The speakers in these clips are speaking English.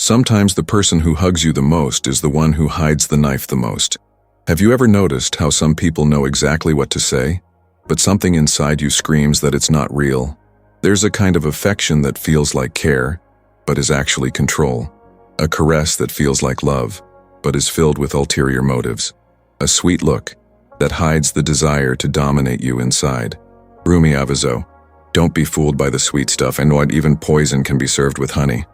Sometimes the person who hugs you the most is the one who hides the knife the most. Have you ever noticed how some people know exactly what to say, but something inside you screams that it's not real? There's a kind of affection that feels like care, but is actually control. A caress that feels like love, but is filled with ulterior motives. A sweet look that hides the desire to dominate you inside. Rumi aviso, don't be fooled by the sweet stuff and what even poison can be served with honey.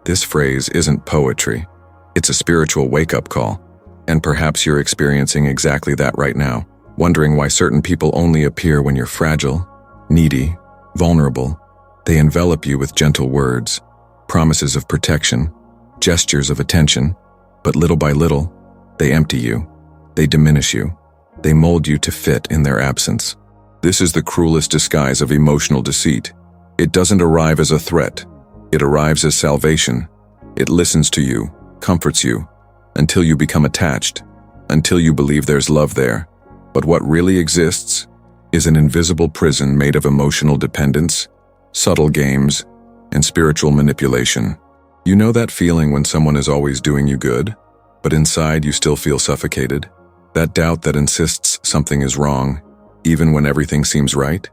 This phrase isn't poetry. It's a spiritual wake-up call. And perhaps you're experiencing exactly that right now, wondering why certain people only appear when you're fragile, needy, vulnerable. They envelop you with gentle words, promises of protection, gestures of attention, but little by little, they empty you, they diminish you, they mold you to fit in their absence. This is the cruelest disguise of emotional deceit. It doesn't arrive as a threat. It arrives as salvation. It listens to you, comforts you, until you become attached, until you believe there's love there. But what really exists is an invisible prison made of emotional dependence, subtle games, and spiritual manipulation. You know that feeling when someone is always doing you good, but inside you still feel suffocated? That doubt that insists something is wrong, even when everything seems right?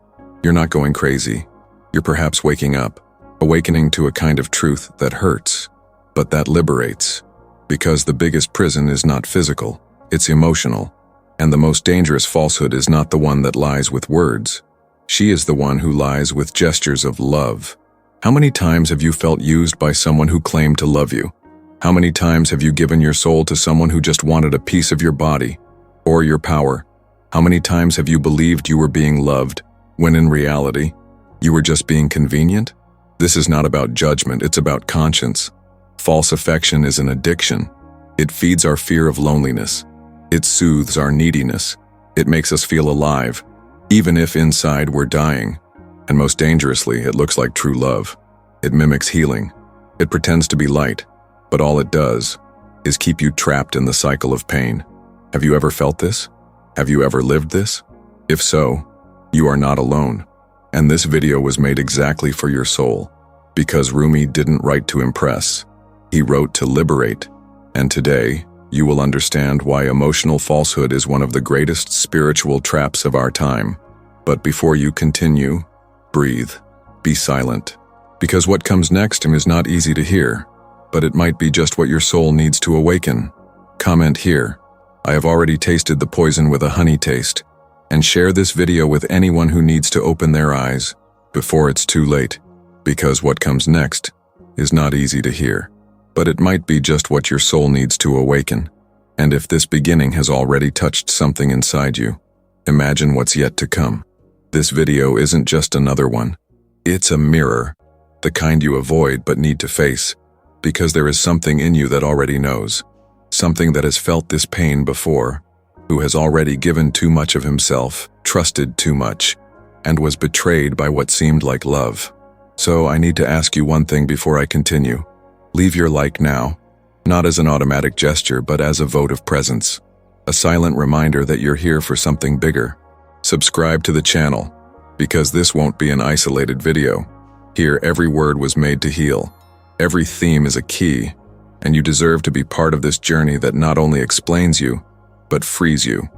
You're not going crazy. You're perhaps waking up, awakening to a kind of truth that hurts, but that liberates. Because the biggest prison is not physical, it's emotional. And the most dangerous falsehood is not the one that lies with words. She is the one who lies with gestures of love. How many times have you felt used by someone who claimed to love you? How many times have you given your soul to someone who just wanted a piece of your body or your power? How many times have you believed you were being loved when in reality, you were just being convenient? This is not about judgment, it's about conscience. False affection is an addiction. It feeds our fear of loneliness. It soothes our neediness. It makes us feel alive, even if inside we're dying. And most dangerously, it looks like true love. It mimics healing. It pretends to be light, but all it does is keep you trapped in the cycle of pain. Have you ever felt this? Have you ever lived this? If so, you are not alone. And this video was made exactly for your soul, because Rumi didn't write to impress. He wrote to liberate, and today, you will understand why emotional falsehood is one of the greatest spiritual traps of our time. But before you continue, breathe, be silent, because what comes next is not easy to hear, but it might be just what your soul needs to awaken. Comment here, I have already tasted the poison with a honey taste, and share this video with anyone who needs to open their eyes before it's too late, because what comes next is not easy to hear. But it might be just what your soul needs to awaken. And if this beginning has already touched something inside you, imagine what's yet to come. This video isn't just another one. It's a mirror, the kind you avoid but need to face, because there is something in you that already knows, something that has felt this pain before, who has already given too much of himself, trusted too much, and was betrayed by what seemed like love. So I need to ask you one thing before I continue. Leave your like now, not as an automatic gesture, but as a vote of presence. A silent reminder that you're here for something bigger. Subscribe to the channel, because this won't be an isolated video. Here, every word was made to heal. Every theme is a key, and you deserve to be part of this journey that not only explains you, but frees you.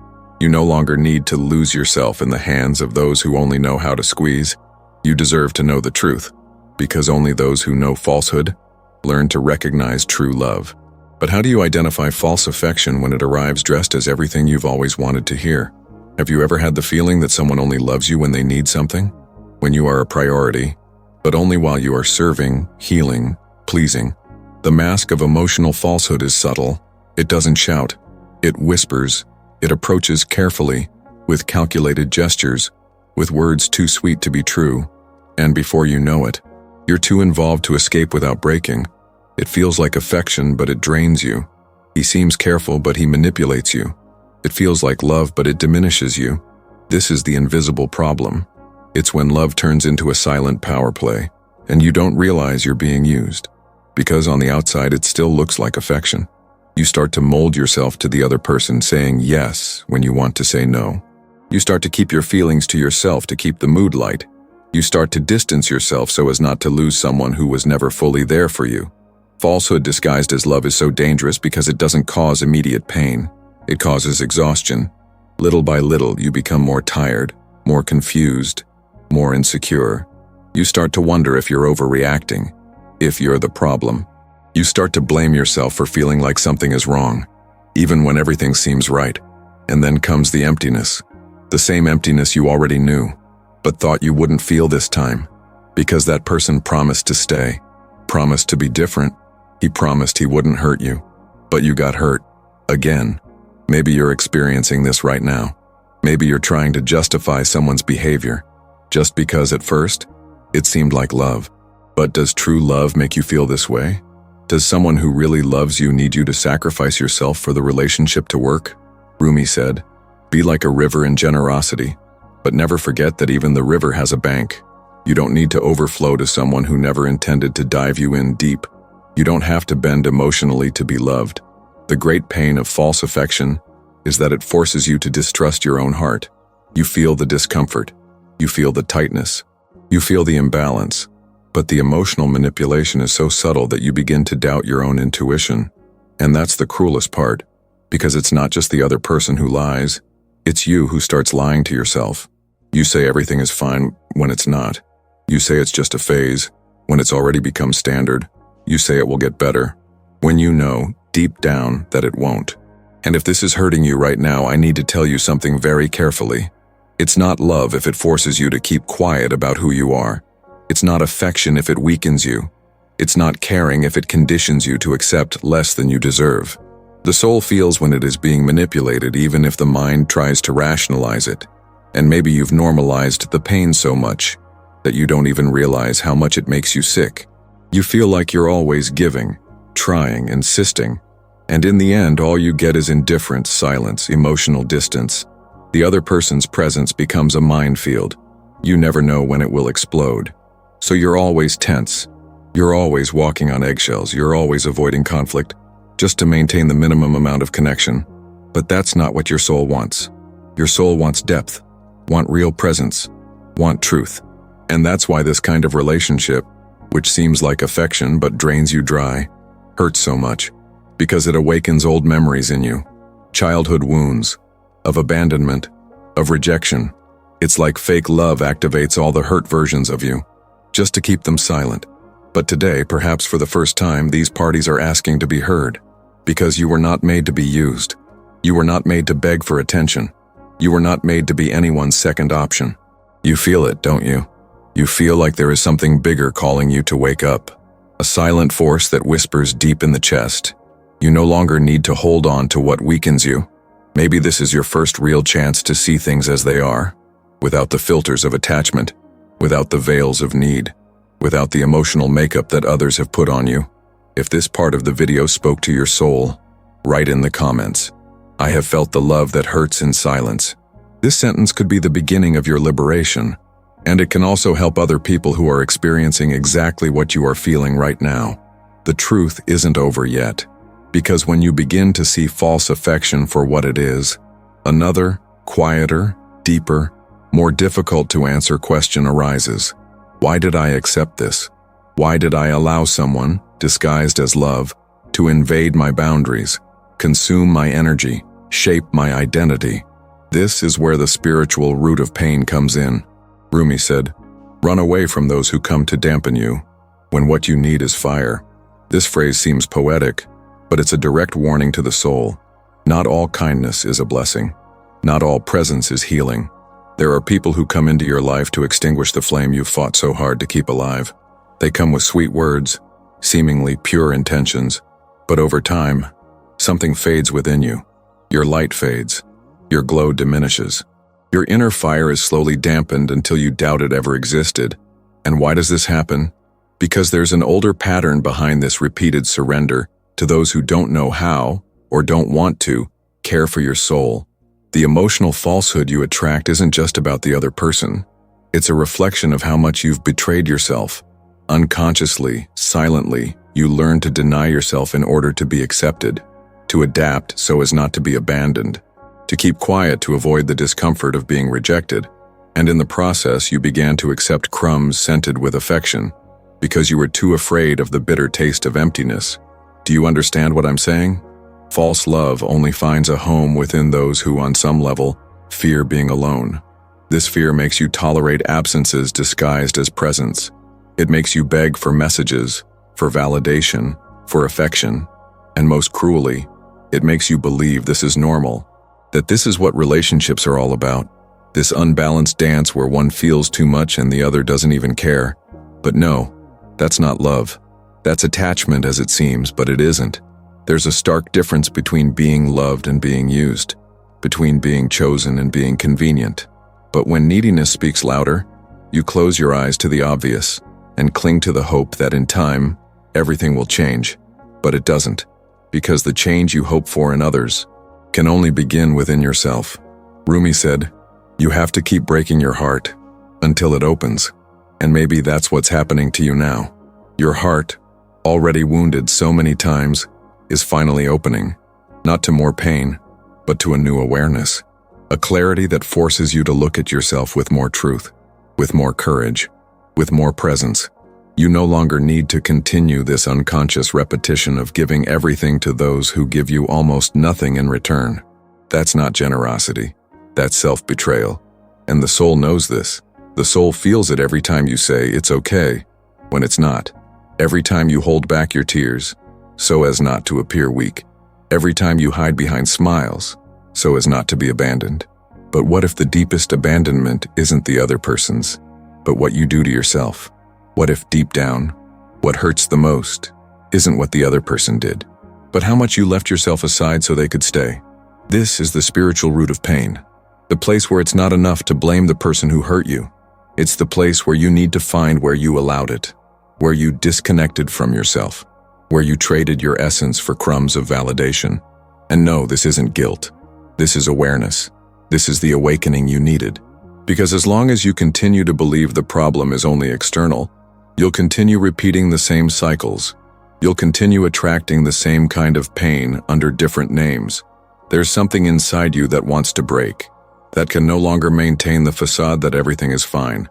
You no longer need to lose yourself in the hands of those who only know how to squeeze. You deserve to know the truth, because only those who know falsehood learn to recognize true love. But how do you identify false affection when it arrives dressed as everything you've always wanted to hear? Have you ever had the feeling that someone only loves you when they need something? When you are a priority, but only while you are serving, healing, pleasing? The mask of emotional falsehood is subtle. It doesn't shout. It whispers. It approaches carefully, with calculated gestures, with words too sweet to be true. And before you know it, you're too involved to escape without breaking. It feels like affection, but it drains you. He seems careful, but he manipulates you. It feels like love, but it diminishes you. This is the invisible problem. It's when love turns into a silent power play, and you don't realize you're being used. Because on the outside, it still looks like affection. You start to mold yourself to the other person, saying yes when you want to say no. You start to keep your feelings to yourself to keep the mood light. You start to distance yourself so as not to lose someone who was never fully there for you. Falsehood disguised as love is so dangerous because it doesn't cause immediate pain. It causes exhaustion. Little by little, you become more tired, more confused, more insecure. You start to wonder if you're overreacting, if you're the problem. You start to blame yourself for feeling like something is wrong, even when everything seems right. And then comes the emptiness. The same emptiness you already knew, but thought you wouldn't feel this time. Because that person promised to stay, promised to be different. He promised he wouldn't hurt you, but you got hurt. Again. Maybe you're experiencing this right now. Maybe you're trying to justify someone's behavior, just because at first, it seemed like love. But does true love make you feel this way? Does someone who really loves you need you to sacrifice yourself for the relationship to work? Rumi said, "Be like a river in generosity, but never forget that even the river has a bank. You don't need to overflow to someone who never intended to dive you in deep. You don't have to bend emotionally to be loved." The great pain of false affection is that it forces you to distrust your own heart. You feel the discomfort. You feel the tightness. You feel the imbalance. But the emotional manipulation is so subtle that you begin to doubt your own intuition. And that's the cruelest part, because it's not just the other person who lies. It's you who starts lying to yourself. You say everything is fine when it's not. You say it's just a phase when it's already become standard. You say it will get better when you know deep down that it won't. And if this is hurting you right now, I need to tell you something very carefully. It's not love if it forces you to keep quiet about who you are. It's not affection if it weakens you. It's not caring if it conditions you to accept less than you deserve. The soul feels when it is being manipulated, even if the mind tries to rationalize it. And maybe you've normalized the pain so much that you don't even realize how much it makes you sick. You feel like you're always giving, trying, insisting. And in the end, all you get is indifference, silence, emotional distance. The other person's presence becomes a minefield. You never know when it will explode. So you're always tense. You're always walking on eggshells. You're always avoiding conflict, just to maintain the minimum amount of connection. But that's not what your soul wants. Your soul wants depth, want real presence, want truth. And that's why this kind of relationship, which seems like affection but drains you dry, hurts so much. Because it awakens old memories in you, childhood wounds, of abandonment, of rejection. It's like fake love activates all the hurt versions of you, just to keep them silent. But today, perhaps for the first time, these parties are asking to be heard, because you were not made to be used. You were not made to beg for attention. You were not made to be anyone's second option. You feel it, don't you? You feel like there is something bigger calling you to wake up, a silent force that whispers deep in the chest. You no longer need to hold on to what weakens you. Maybe this is your first real chance to see things as they are, without the filters of attachment, without the veils of need, without the emotional makeup that others have put on you. If this part of the video spoke to your soul, write in the comments, "I have felt the love that hurts in silence." This sentence could be the beginning of your liberation, and it can also help other people who are experiencing exactly what you are feeling right now. The truth isn't over yet. Because when you begin to see false affection for what it is, another, quieter, deeper, more difficult to answer question arises. Why did I accept this? Why did I allow someone, disguised as love, to invade my boundaries, consume my energy, shape my identity? This is where the spiritual root of pain comes in. Rumi said, "Run away from those who come to dampen you, when what you need is fire." This phrase seems poetic, but it's a direct warning to the soul. Not all kindness is a blessing. Not all presence is healing. There are people who come into your life to extinguish the flame you've fought so hard to keep alive. They come with sweet words, seemingly pure intentions, but over time, something fades within you. Your light fades. Your glow diminishes. Your inner fire is slowly dampened until you doubt it ever existed. And why does this happen? Because there's an older pattern behind this repeated surrender to those who don't know how, or don't want to, care for your soul. The emotional falsehood you attract isn't just about the other person. It's a reflection of how much you've betrayed yourself. Unconsciously, silently, you learn to deny yourself in order to be accepted, to adapt so as not to be abandoned, to keep quiet to avoid the discomfort of being rejected. And in the process, you began to accept crumbs scented with affection, because you were too afraid of the bitter taste of emptiness. Do you understand what I'm saying? False love only finds a home within those who, on some level, fear being alone. This fear makes you tolerate absences disguised as presence. It makes you beg for messages, for validation, for affection, and most cruelly, it makes you believe this is normal, that this is what relationships are all about, this unbalanced dance where one feels too much and the other doesn't even care. But no, that's not love. That's attachment as it seems, but it isn't. There's a stark difference between being loved and being used, between being chosen and being convenient. But when neediness speaks louder, you close your eyes to the obvious and cling to the hope that in time, everything will change. But it doesn't, because the change you hope for in others can only begin within yourself. Rumi said, "You have to keep breaking your heart until it opens." And maybe that's what's happening to you now. Your heart, already wounded so many times, is finally opening, not to more pain, but to a new awareness, a clarity that forces you to look at yourself with more truth, with more courage, with more presence. You no longer need to continue this unconscious repetition of giving everything to those who give you almost nothing in return. That's not generosity. That's self-betrayal. And the soul knows this. The soul feels it every time you say it's okay, when it's not. Every time you hold back your tears, so as not to appear weak. Every time you hide behind smiles, so as not to be abandoned. But what if the deepest abandonment isn't the other person's, but what you do to yourself? What if deep down, what hurts the most isn't what the other person did, but how much you left yourself aside so they could stay? This is the spiritual root of pain, the place where it's not enough to blame the person who hurt you. It's the place where you need to find where you allowed it, where you disconnected from yourself, where you traded your essence for crumbs of validation. And no, this isn't guilt. This is awareness. This is the awakening you needed. Because as long as you continue to believe the problem is only external, you'll continue repeating the same cycles. You'll continue attracting the same kind of pain under different names. There's something inside you that wants to break, that can no longer maintain the facade that everything is fine,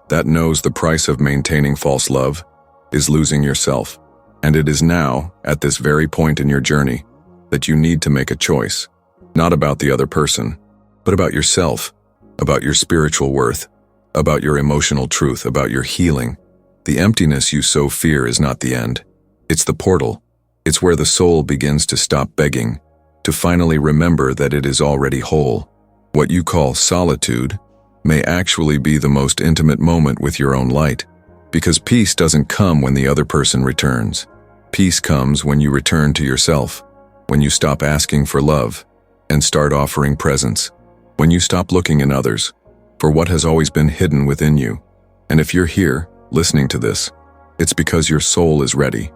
that knows the price of maintaining false love is losing yourself. And it is now, at this very point in your journey, that you need to make a choice, not about the other person, but about yourself, about your spiritual worth, about your emotional truth, about your healing. The emptiness you so fear is not the end. It's the portal. It's where the soul begins to stop begging, to finally remember that it is already whole. What you call solitude may actually be the most intimate moment with your own light, because peace doesn't come when the other person returns. Peace comes when you return to yourself, when you stop asking for love and start offering presence, when you stop looking in others for what has always been hidden within you. And if you're here, listening to this, it's because your soul is ready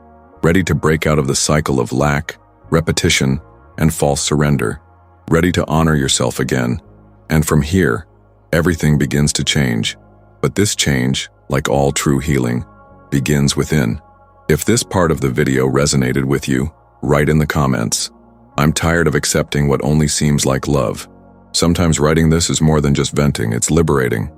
to break out of the cycle of lack, repetition, and false surrender, ready to honor yourself again. And from here, everything begins to change. But this change, like all true healing, begins within. If this part of the video resonated with you, write in the comments, "I'm tired of accepting what only seems like love." Sometimes writing this is more than just venting, it's liberating.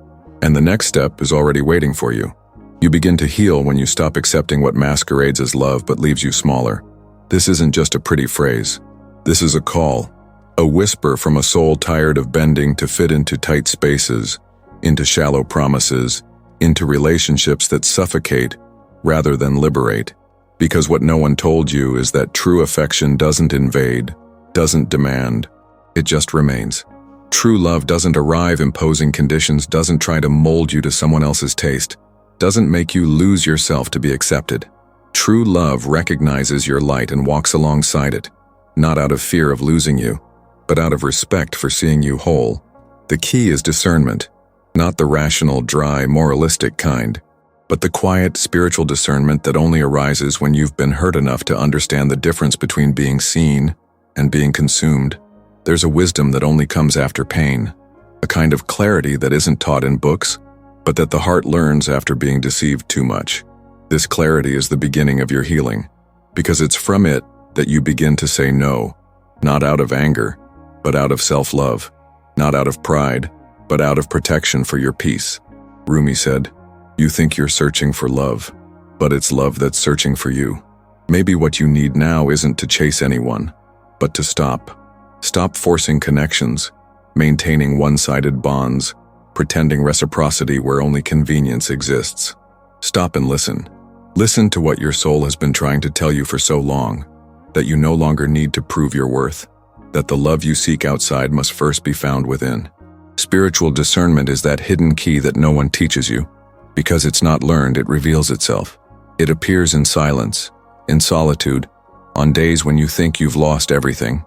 And the next step is already waiting for you. You begin to heal when you stop accepting what masquerades as love but leaves you smaller. This isn't just a pretty phrase. This is a call, a whisper from a soul tired of bending to fit into tight spaces, into shallow promises, into relationships that suffocate rather than liberate. Because what no one told you is that true affection doesn't invade, doesn't demand, it just remains. True love doesn't arrive imposing conditions, doesn't try to mold you to someone else's taste, doesn't make you lose yourself to be accepted. True love recognizes your light and walks alongside it, not out of fear of losing you, but out of respect for seeing you whole. The key is discernment, not the rational, dry, moralistic kind, but the quiet, spiritual discernment that only arises when you've been hurt enough to understand the difference between being seen and being consumed. There's a wisdom that only comes after pain, a kind of clarity that isn't taught in books, but that the heart learns after being deceived too much. This clarity is the beginning of your healing, because it's from it that you begin to say no, not out of anger, but out of self-love, not out of pride, but out of protection for your peace. Rumi said, "You think you're searching for love, but it's love that's searching for you. Maybe what you need now isn't to chase anyone, but to stop. Stop forcing connections, maintaining one-sided bonds, pretending reciprocity where only convenience exists. Stop and listen. Listen to what your soul has been trying to tell you for so long, that you no longer need to prove your worth, that the love you seek outside must first be found within. Spiritual discernment is that hidden key that no one teaches you. Because it's not learned, it reveals itself. It appears in silence, in solitude, on days when you think you've lost everything,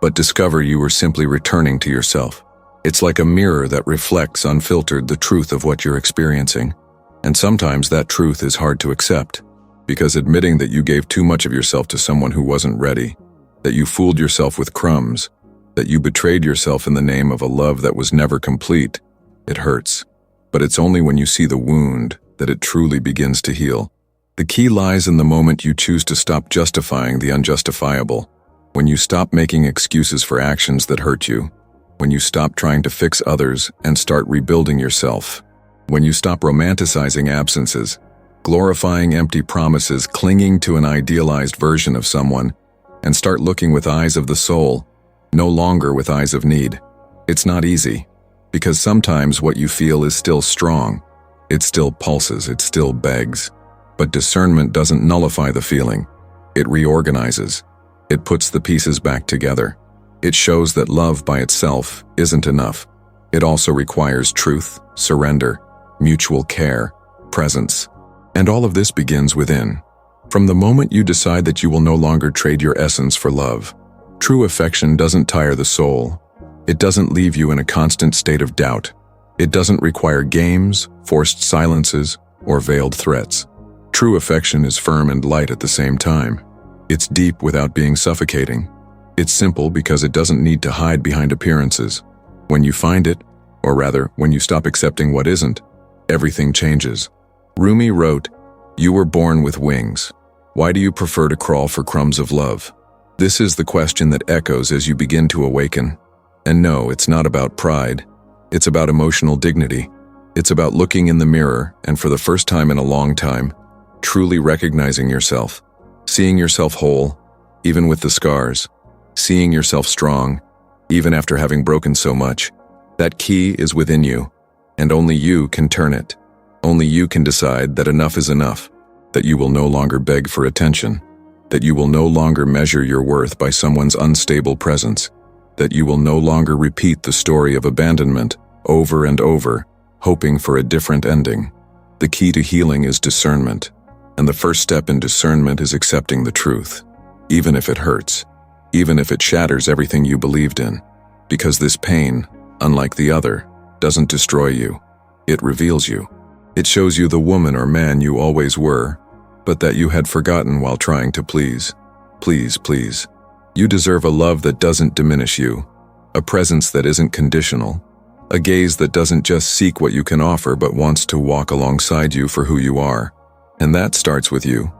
but discover you were simply returning to yourself. It's like a mirror that reflects unfiltered the truth of what you're experiencing. And sometimes that truth is hard to accept, because admitting that you gave too much of yourself to someone who wasn't ready, that you fooled yourself with crumbs, that you betrayed yourself in the name of a love that was never complete, it hurts. But it's only when you see the wound that it truly begins to heal. The key lies in the moment you choose to stop justifying the unjustifiable, when you stop making excuses for actions that hurt you, when you stop trying to fix others and start rebuilding yourself, when you stop romanticizing absences, glorifying empty promises, clinging to an idealized version of someone, and start looking with eyes of the soul, no longer with eyes of need. It's not easy, because sometimes what you feel is still strong. It still pulses, it still begs. But discernment doesn't nullify the feeling. It reorganizes. It puts the pieces back together. It shows that love by itself isn't enough. It also requires truth, surrender, mutual care, presence. And all of this begins within. From the moment you decide that you will no longer trade your essence for love, true affection doesn't tire the soul. It doesn't leave you in a constant state of doubt. It doesn't require games, forced silences, or veiled threats. True affection is firm and light at the same time. It's deep without being suffocating. It's simple because it doesn't need to hide behind appearances. When you find it, or rather, when you stop accepting what isn't, everything changes. Rumi wrote, "You were born with wings. Why do you prefer to crawl for crumbs of love?" This is the question that echoes as you begin to awaken. And no, it's not about pride. It's about emotional dignity. It's about looking in the mirror and, for the first time in a long time, truly recognizing yourself, seeing yourself whole, even with the scars, seeing yourself strong, even after having broken so much. That key is within you, and only you can turn it. Only you can decide that enough is enough, that you will no longer beg for attention, that you will no longer measure your worth by someone's unstable presence, that you will no longer repeat the story of abandonment over and over, hoping for a different ending. The key to healing is discernment, and the first step in discernment is accepting the truth, even if it hurts, even if it shatters everything you believed in, because this pain, unlike the other, doesn't destroy you. It reveals you. It shows you the woman or man you always were, but that you had forgotten while trying to please. Please, please. You deserve a love that doesn't diminish you, a presence that isn't conditional, a gaze that doesn't just seek what you can offer but wants to walk alongside you for who you are. And that starts with you,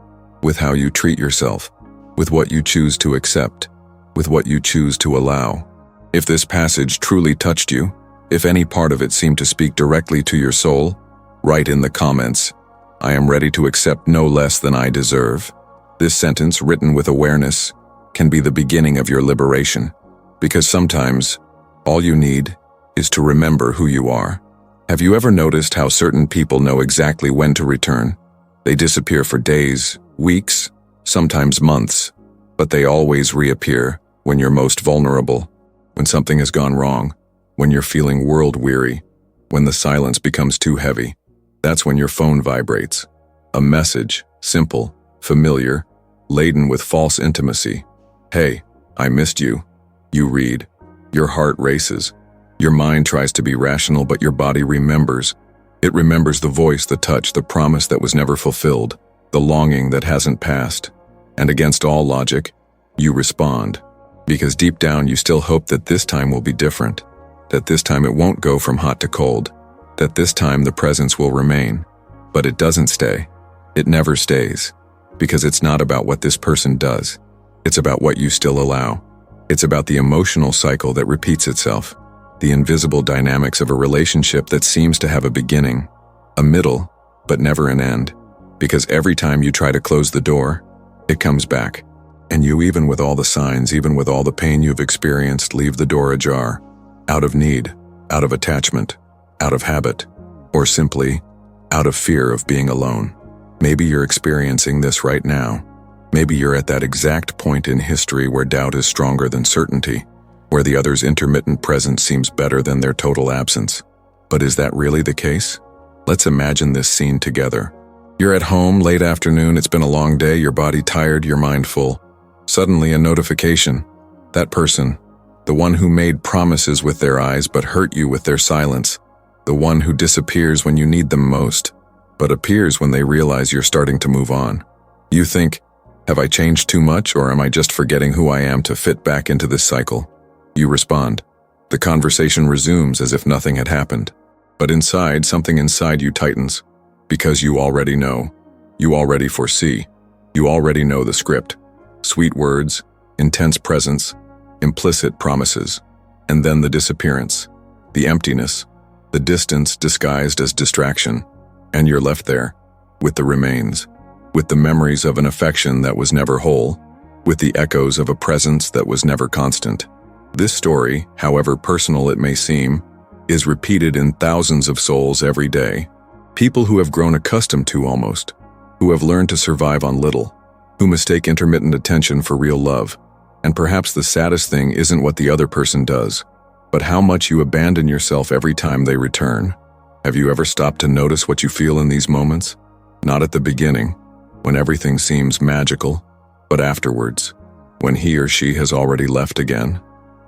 with how you treat yourself, with what you choose to accept, with what you choose to allow. If this passage truly touched you, if any part of it seemed to speak directly to your soul, write in the comments, "I am ready to accept no less than I deserve." This sentence, written with awareness, can be the beginning of your liberation, because sometimes all you need is to remember who you are. Have you ever noticed how certain people know exactly when to return? They disappear for days, weeks, sometimes months, but they always reappear when you're most vulnerable, when something has gone wrong, when you're feeling world-weary, when the silence becomes too heavy. That's when your phone vibrates. A message, simple, familiar, laden with false intimacy. "Hey, I missed you." You read. Your heart races. Your mind tries to be rational, but your body remembers. It remembers the voice, the touch, the promise that was never fulfilled, the longing that hasn't passed. And against all logic, you respond. Because deep down you still hope that this time will be different, that this time it won't go from hot to cold, that this time the presence will remain. But it doesn't stay. It never stays. Because it's not about what this person does. It's about what you still allow. It's about the emotional cycle that repeats itself, the invisible dynamics of a relationship that seems to have a beginning, a middle, but never an end. Because every time you try to close the door, it comes back. And you, even with all the signs, even with all the pain you've experienced, leave the door ajar. Out of need, out of attachment, out of habit, or simply out of fear of being alone. Maybe you're experiencing this right now. Maybe you're at that exact point in history where doubt is stronger than certainty, where the other's intermittent presence seems better than their total absence. But is that really the case? Let's imagine this scene together. You're at home, late afternoon, it's been a long day, your body tired, your mind full. Suddenly a notification. That person, the one who made promises with their eyes but hurt you with their silence, the one who disappears when you need them most, but appears when they realize you're starting to move on. You think, have I changed too much, or am I just forgetting who I am to fit back into this cycle? You respond. The conversation resumes as if nothing had happened. But inside, something inside you tightens. Because you already know. You already foresee. You already know the script. Sweet words, intense presence, implicit promises. And then the disappearance. The emptiness. The distance disguised as distraction. And you're left there, with the remains. With the memories of an affection that was never whole. With the echoes of a presence that was never constant. This story, however personal it may seem, is repeated in thousands of souls every day. People who have grown accustomed to almost, who have learned to survive on little, who mistake intermittent attention for real love. And perhaps the saddest thing isn't what the other person does, but how much you abandon yourself every time they return. Have you ever stopped to notice what you feel in these moments? Not at the beginning, when everything seems magical, but afterwards, when he or she has already left again.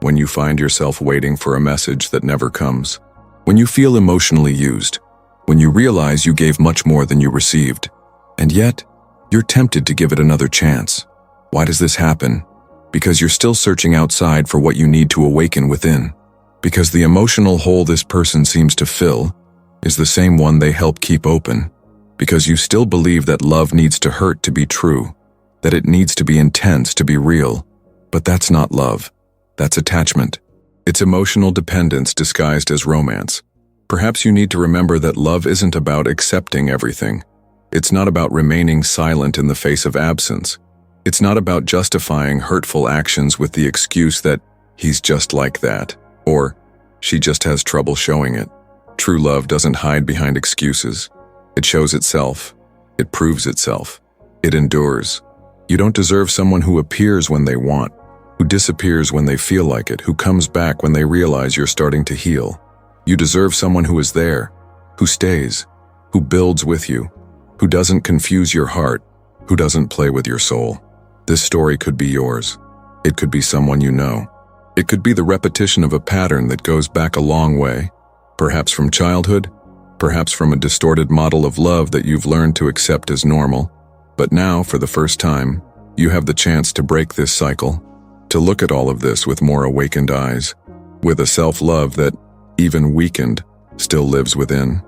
When you find yourself waiting for a message that never comes. When you feel emotionally used. When you realize you gave much more than you received. And yet, you're tempted to give it another chance. Why does this happen? Because you're still searching outside for what you need to awaken within. Because the emotional hole this person seems to fill is the same one they help keep open. Because you still believe that love needs to hurt to be true. That it needs to be intense to be real. But that's not love. That's attachment. It's emotional dependence disguised as romance. Perhaps you need to remember that love isn't about accepting everything. It's not about remaining silent in the face of absence. It's not about justifying hurtful actions with the excuse that he's just like that, or she just has trouble showing it. True love doesn't hide behind excuses. It shows itself. It proves itself. It endures. You don't deserve someone who appears when they want, who disappears when they feel like it, who comes back when they realize you're starting to heal. You deserve someone who is there, who stays, who builds with you, who doesn't confuse your heart, who doesn't play with your soul. This story could be yours. It could be someone you know. It could be the repetition of a pattern that goes back a long way, perhaps from childhood, perhaps from a distorted model of love that you've learned to accept as normal. But now, for the first time, you have the chance to break this cycle. To look at all of this with more awakened eyes, with a self-love that, even weakened, still lives within.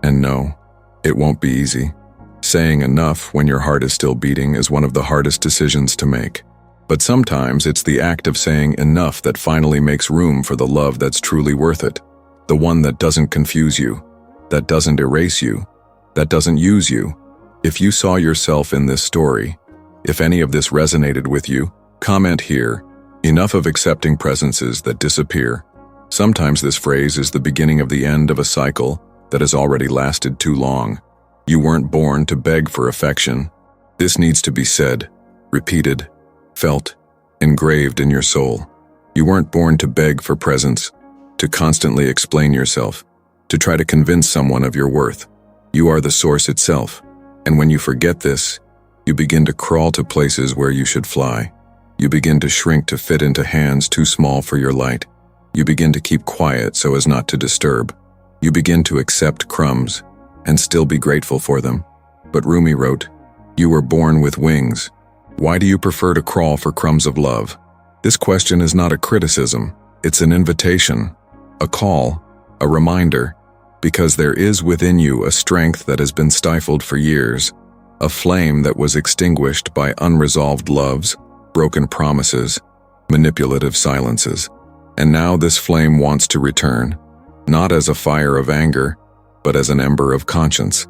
And no, it won't be easy. Saying enough when your heart is still beating is one of the hardest decisions to make. But sometimes it's the act of saying enough that finally makes room for the love that's truly worth it. The one that doesn't confuse you, that doesn't erase you, that doesn't use you. If you saw yourself in this story, if any of this resonated with you, comment here. Enough of accepting presences that disappear. Sometimes this phrase is the beginning of the end of a cycle that has already lasted too long. You weren't born to beg for affection. This needs to be said, repeated, felt, engraved in your soul. You weren't born to beg for presence, to constantly explain yourself, to try to convince someone of your worth. You are the source itself. And when you forget this, you begin to crawl to places where you should fly. You begin to shrink to fit into hands too small for your light. You begin to keep quiet so as not to disturb. You begin to accept crumbs and still be grateful for them. But Rumi wrote, "You were born with wings. Why do you prefer to crawl for crumbs of love?" This question is not a criticism. It's an invitation, a call, a reminder, because there is within you a strength that has been stifled for years, a flame that was extinguished by unresolved loves, broken promises, manipulative silences. And now this flame wants to return, not as a fire of anger, but as an ember of conscience.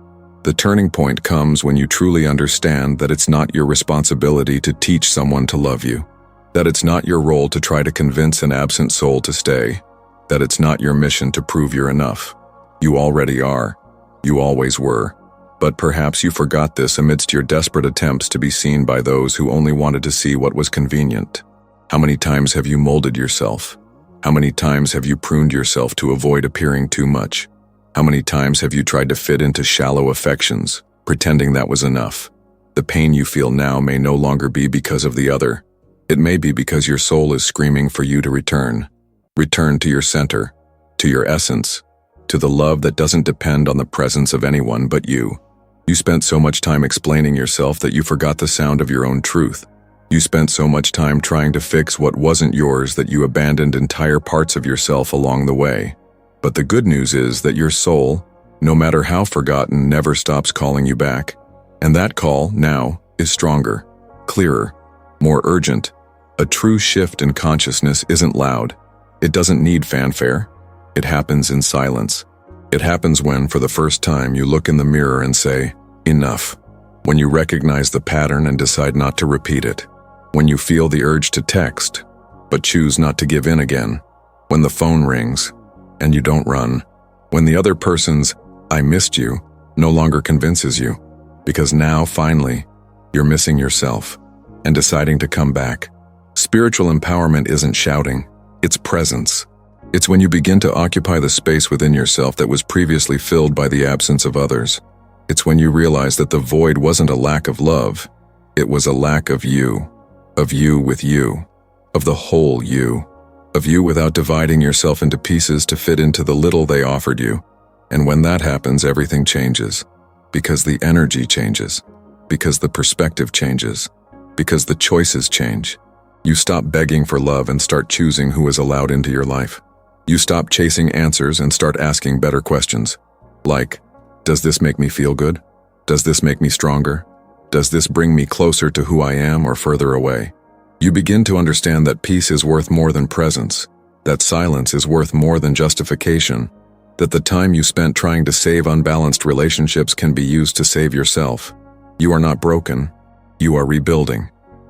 The turning point comes when you truly understand that it's not your responsibility to teach someone to love you, that it's not your role to try to convince an absent soul to stay, that it's not your mission to prove you're enough. You already are. You always were. But perhaps you forgot this amidst your desperate attempts to be seen by those who only wanted to see what was convenient. How many times have you molded yourself? How many times have you pruned yourself to avoid appearing too much? How many times have you tried to fit into shallow affections, pretending that was enough? The pain you feel now may no longer be because of the other. It may be because your soul is screaming for you to return. Return to your center, to your essence, to the love that doesn't depend on the presence of anyone but you. You spent so much time explaining yourself that you forgot the sound of your own truth. You spent so much time trying to fix what wasn't yours that you abandoned entire parts of yourself along the way. But the good news is that your soul, no matter how forgotten, never stops calling you back. And that call, now, is stronger, clearer, more urgent. A true shift in consciousness isn't loud. It doesn't need fanfare. It happens in silence. It happens when, for the first time, you look in the mirror and say, enough. When you recognize the pattern and decide not to repeat it. When you feel the urge to text, but choose not to give in again. When the phone rings, and you don't run. When the other person's, "I missed you," no longer convinces you. Because now, finally, you're missing yourself and deciding to come back. Spiritual empowerment isn't shouting, it's presence. It's when you begin to occupy the space within yourself that was previously filled by the absence of others. It's when you realize that the void wasn't a lack of love, it was a lack of you with you, of the whole you, of you without dividing yourself into pieces to fit into the little they offered you. And when that happens, everything changes. Because the energy changes. Because the perspective changes. Because the choices change. You stop begging for love and start choosing who is allowed into your life. You stop chasing answers and start asking better questions. Like, does this make me feel good? Does this make me stronger? Does this bring me closer to who I am or further away? You begin to understand that peace is worth more than presence, that silence is worth more than justification, that the time you spent trying to save unbalanced relationships can be used to save yourself. You are not broken, you are rebuilding.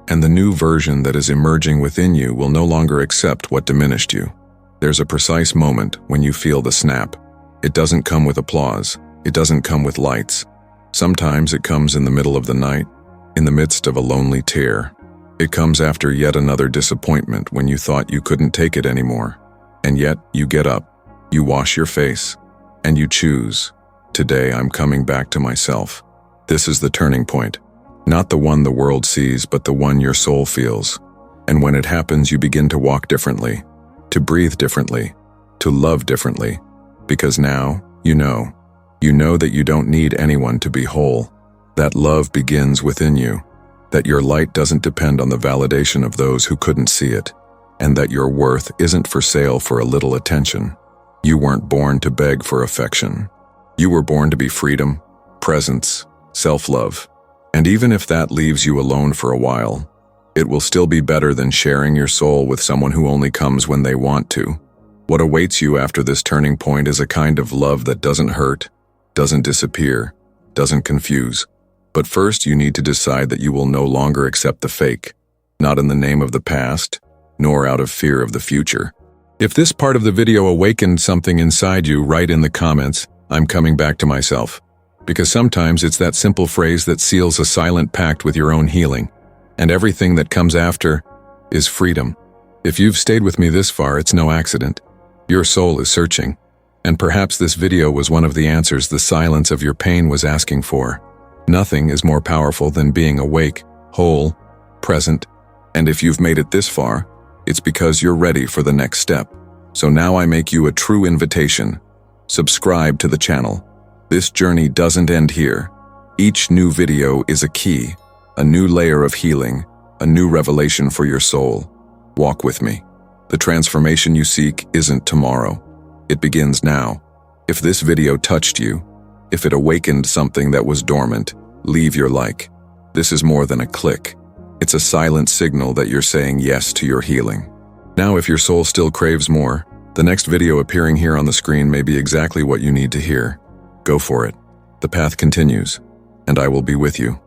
And the new version that is emerging within you will no longer accept what diminished you. There's a precise moment when you feel the snap. It doesn't come with applause. It doesn't come with lights. Sometimes it comes in the middle of the night, in the midst of a lonely tear. It comes after yet another disappointment when you thought you couldn't take it anymore. And yet you get up, you wash your face, and you choose, today I'm coming back to myself. This is the turning point. Not the one the world sees, but the one your soul feels. And when it happens, you begin to walk differently, to breathe differently, to love differently. Because now, you know that you don't need anyone to be whole. That love begins within you. That your light doesn't depend on the validation of those who couldn't see it. And that your worth isn't for sale for a little attention. You weren't born to beg for affection. You were born to be freedom, presence, self-love. And even if that leaves you alone for a while, it will still be better than sharing your soul with someone who only comes when they want to. What awaits you after this turning point is a kind of love that doesn't hurt, doesn't disappear, doesn't confuse. But first you need to decide that you will no longer accept the fake, not in the name of the past, nor out of fear of the future. If this part of the video awakened something inside you, write in the comments, "I'm coming back to myself." Because sometimes it's that simple phrase that seals a silent pact with your own healing. And everything that comes after is freedom. If you've stayed with me this far, it's no accident. Your soul is searching. And perhaps this video was one of the answers the silence of your pain was asking for. Nothing is more powerful than being awake, whole, present. And if you've made it this far, it's because you're ready for the next step. So now I make you a true invitation. Subscribe to the channel. This journey doesn't end here. Each new video is a key, a new layer of healing, a new revelation for your soul. Walk with me. The transformation you seek isn't tomorrow. It begins now. If this video touched you, if it awakened something that was dormant, leave your like. This is more than a click. It's a silent signal that you're saying yes to your healing. Now, if your soul still craves more, the next video appearing here on the screen may be exactly what you need to hear. Go for it. The path continues, and I will be with you.